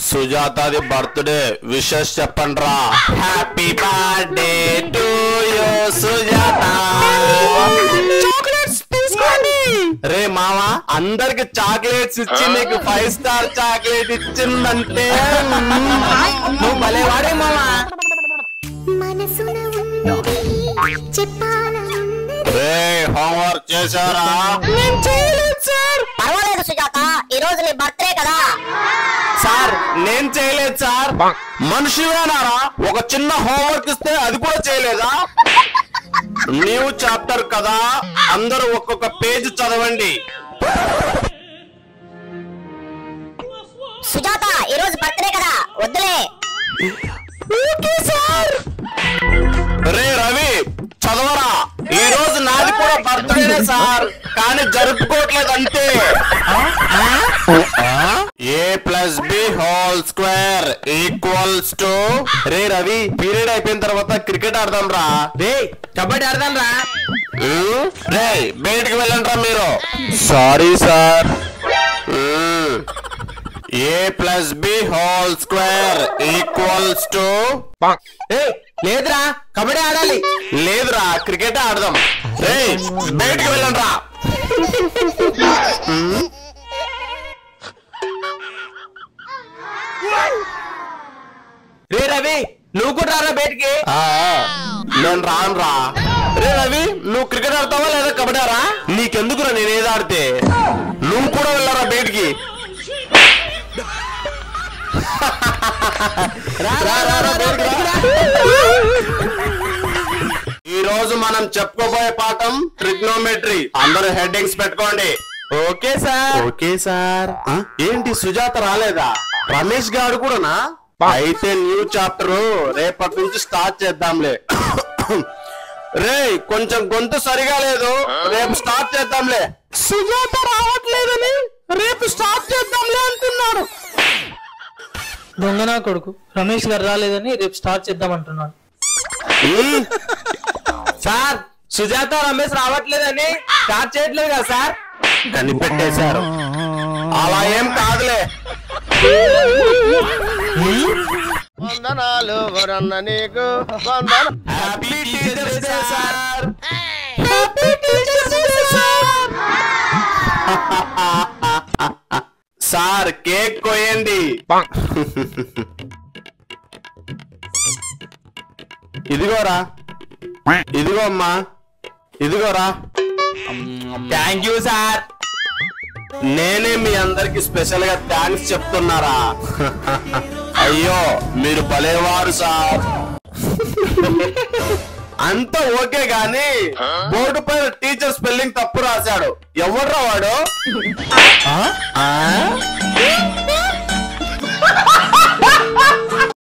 సుజాతాది birthday wishes చెప్పండ్రా. Happy birthday to you Sujatha. Chocolates తీసుకోండి. రే మావా, అందరికి చాక్లెట్స్ ఇచ్చి నీకు 5 స్టార్ చాక్లెట్ ఇచ్చిందంటే నువ్వు భలేవాడే మావా. రే హోంవర్క్ చేశారా? పర్వాలేదు సుజాత, ఈ రోజు నీ బర్త్డే కదా. సార్ నేను చేయలేదు సార్. మనిషివేనారా? ఒక చిన్న హోంవర్క్ ఇస్తే అది కూడా చేయలేదా? న్యూ చాప్టర్ కదా, అందరూ ఒక్కొక్క పేజ్ చదవండి. సుజాత ఈ రోజు బర్త్డే కదా, వద్దులే. Okay sir. రే రవి చదవరా. ఈ రోజు నాది కూడా బర్త్డేనే సార్, కానీ జరుపుకోవట్లేదు అంతే. a+b² రే రవి, పీరియడ్ అయిపోయిన తర్వాత క్రికెట్ ఆడదాం రా. రే కబడ్డీ ఆడదాం రా. రే బయటికి వెళ్ళండి మీరు. Sorry sir. a+b² లేదురా కబడ్డీ ఆడాలి. లేదురా క్రికెట్ ఆడదాం. రే బయటికి వెళ్ళండి రా. రే రవి నువ్వు కూడా రారా బయటికి. నేను రాను రా. రే రవి నువ్వు క్రికెట్ ఆడతావా లేదా కబడ్డీ రా? నీకెందుకురా నేను ఏది ఆడితే. నువ్వు కూడా వెళ్ళరా బయటికి. ఈ రోజు మనం చెప్పుకోబోయే పాఠం ట్రిగ్నోమెట్రీ. అందరూ హెడ్డింగ్స్ పెట్టుకోండి. Okay sir. Okay sir. ఏంటి సుజాత రాలేదా? రమేష్ గారు కూడానా? అయితే న్యూ చాప్టర్ రేపటి నుంచి స్టార్ట్ చేద్దాంలే. రే కొంచెం గొంతు సరిగా లేదు, రేపు స్టార్ట్ చేద్దాంలే. సుజాత రావట్లేదని రేపు స్టార్ట్ చేద్దాంలే అంటున్నాడు. దొంగనా కొడుకు, రమేష్ గారు రాలేదని రేపు స్టార్ట్ చేద్దామంటున్నాడు. సార్ సుజాత రమేష్ రావట్లేదని స్టార్ట్ చేయట్లేదు కదా సార్. కనిపెట్టేశారు. అలా ఏం కాదులే. వందనాలు వరన్న నీకు వందనాలు. Happy teachers day sir. Sir cake కోయండి. ఇదిగోరా. ఇదిగో అమ్మా. ఇదిగోరా. Thank you sir. నేనే మీ అందరికి స్పెషల్ గా థ్యాంక్స్ చెప్తున్నారా? అయ్యో మీరు భలేవారు సార్. అంతా ఓకే గాని బోర్డు పైన టీచర్ స్పెల్లింగ్ తప్పు రాశాడు. ఎవడ్రా వాడు?